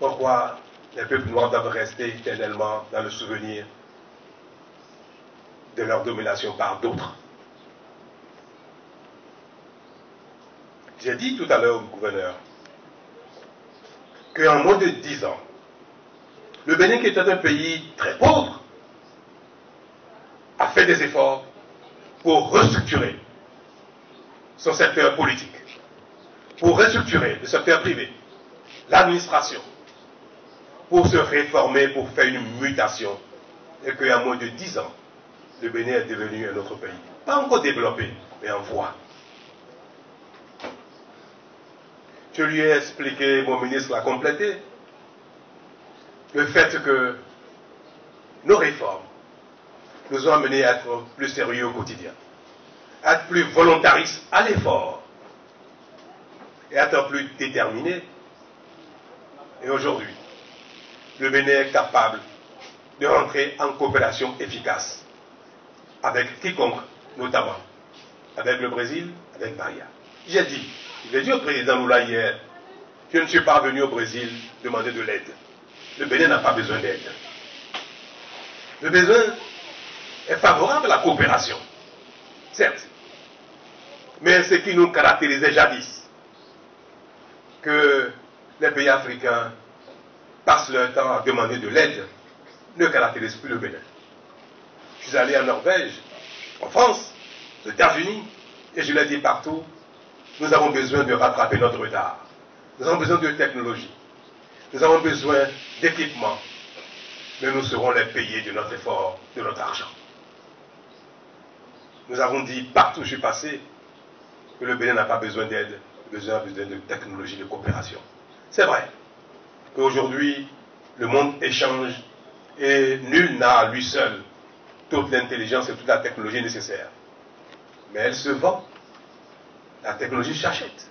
Pourquoi les peuples noirs doivent rester éternellement dans le souvenir de leur domination par d'autres? J'ai dit tout à l'heure au gouverneur qu'en moins de 10 ans, le Bénin, qui était un pays très pauvre, a fait des efforts pour restructurer son secteur politique, pour restructurer le secteur privé, l'administration, pour se réformer, pour faire une mutation, et qu'en moins de 10 ans, le Bénin est devenu un autre pays. Pas encore développé, mais en voie. Je lui ai expliqué, mon ministre l'a complété, le fait que nos réformes nous ont amenés à être plus sérieux au quotidien, à être plus volontaristes à l'effort, et à être plus déterminés. Et aujourd'hui, le Bénin est capable de rentrer en coopération efficace avec quiconque, notamment avec le Brésil, avec Bahia. J'ai dit au président Lula hier, je ne suis pas venu au Brésil demander de l'aide. Le Bénin n'a pas besoin d'aide. Le Bénin est favorable à la coopération, certes. Mais ce qui nous caractérisait jadis, que les pays africains passent leur temps à demander de l'aide, ne caractérise plus le Bénin. Je suis allé en Norvège, en France, aux États-Unis, et je l'ai dit partout, nous avons besoin de rattraper notre retard. Nous avons besoin de technologie. Nous avons besoin d'équipement. Mais nous serons les payés de notre effort, de notre argent. Nous avons dit partout où je suis passé que le Bénin n'a pas besoin d'aide, besoin de technologie, de coopération. C'est vrai qu'aujourd'hui, le monde échange et nul n'a à lui seul toute l'intelligence et toute la technologie nécessaire. Mais elle se vend. La technologie s'achète.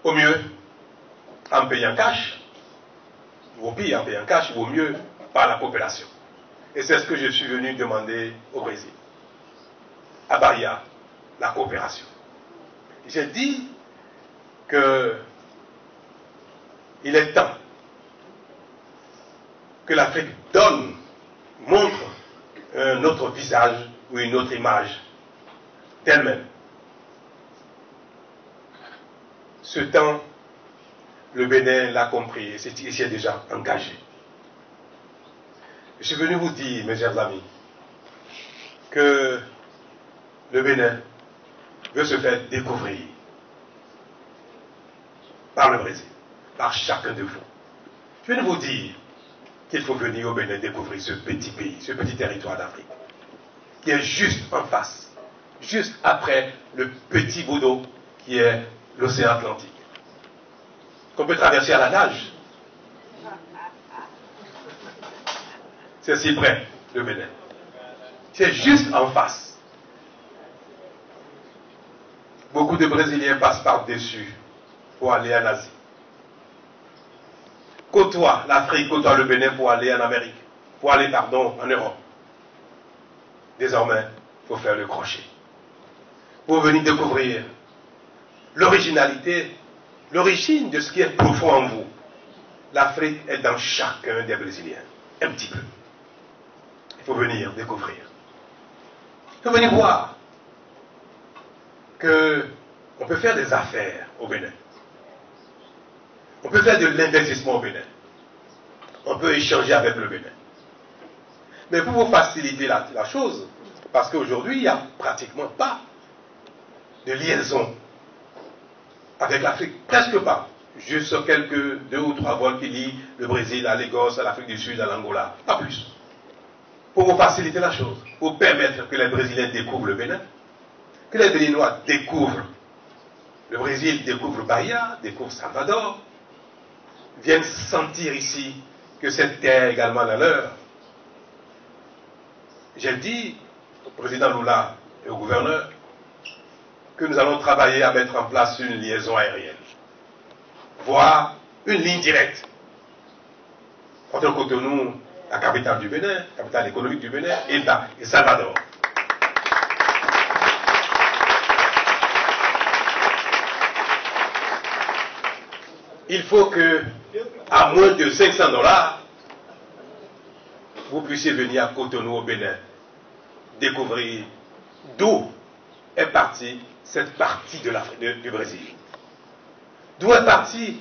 Au mieux, en payant cash, ou au pire, en payant cash, ou au mieux, par la coopération. Et c'est ce que je suis venu demander au Brésil. À Bahia, la coopération. J'ai dit que il est temps que l'Afrique montre un autre visage ou une autre image d'elle-même. Ce temps, le Bénin l'a compris et s'y est déjà engagé. Je suis venu vous dire, mes chers amis, que le Bénin veut se faire découvrir par le Brésil, par chacun de vous. Je viens de vous dire qu'il faut venir au Bénin découvrir ce petit pays, ce petit territoire d'Afrique, qui est juste en face, juste après le petit bout d'eau qui est l'océan Atlantique, qu'on peut traverser à la nage. C'est si près, le Bénin. C'est juste en face. Beaucoup de Brésiliens passent par-dessus pour aller en Asie. Côtoie l'Afrique, côtoie le Bénin pour aller en Amérique, pour aller, en Europe. Désormais, il faut faire le crochet. Pour venir découvrir l'originalité, l'origine de ce qui est profond en vous. L'Afrique est dans chacun des Brésiliens, un petit peu. Il faut venir découvrir. Il faut venir voir qu'on peut faire des affaires au Bénin. On peut faire de l'investissement au Bénin. On peut échanger avec le Bénin. Mais pour vous faciliter la chose, parce qu'aujourd'hui, il n'y a pratiquement pas de liaison avec l'Afrique. Presque pas. Juste quelques 2 ou 3 vols qui lient le Brésil à Lagos, à l'Afrique du Sud, à l'Angola. Pas plus. Pour vous faciliter la chose. Pour permettre que les Brésiliens découvrent le Bénin. Que les Béninois découvrent le Brésil, découvrent Bahia, découvrent Salvador. Viennent sentir ici que cette terre est également la leur. J'ai dit au président Lula et au gouverneur que nous allons travailler à mettre en place une liaison aérienne, voire une ligne directe entre Cotonou, la capitale du Bénin, la capitale économique du Bénin, et Salvador. il faut que, à moins de 500 $, vous puissiez venir à Cotonou au Bénin, découvrir d'où est partie cette partie du Brésil. D'où est partie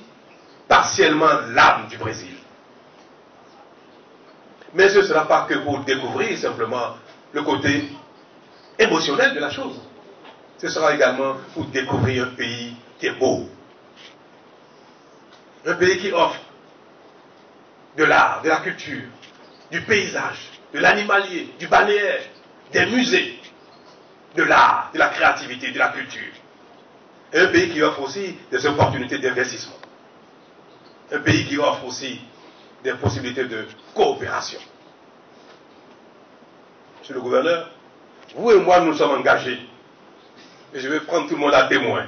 partiellement l'âme du Brésil. Mais ce ne sera pas que pour découvrir simplement le côté émotionnel de la chose. Ce sera également pour découvrir un pays qui est beau. Un pays qui offre de l'art, de la culture, du paysage, de l'animalier, du balnéaire, des musées, de l'art, de la créativité, de la culture. Et un pays qui offre aussi des opportunités d'investissement. Un pays qui offre aussi des possibilités de coopération. Monsieur le gouverneur, vous et moi, nous sommes engagés. Et je vais prendre tout le monde à témoin.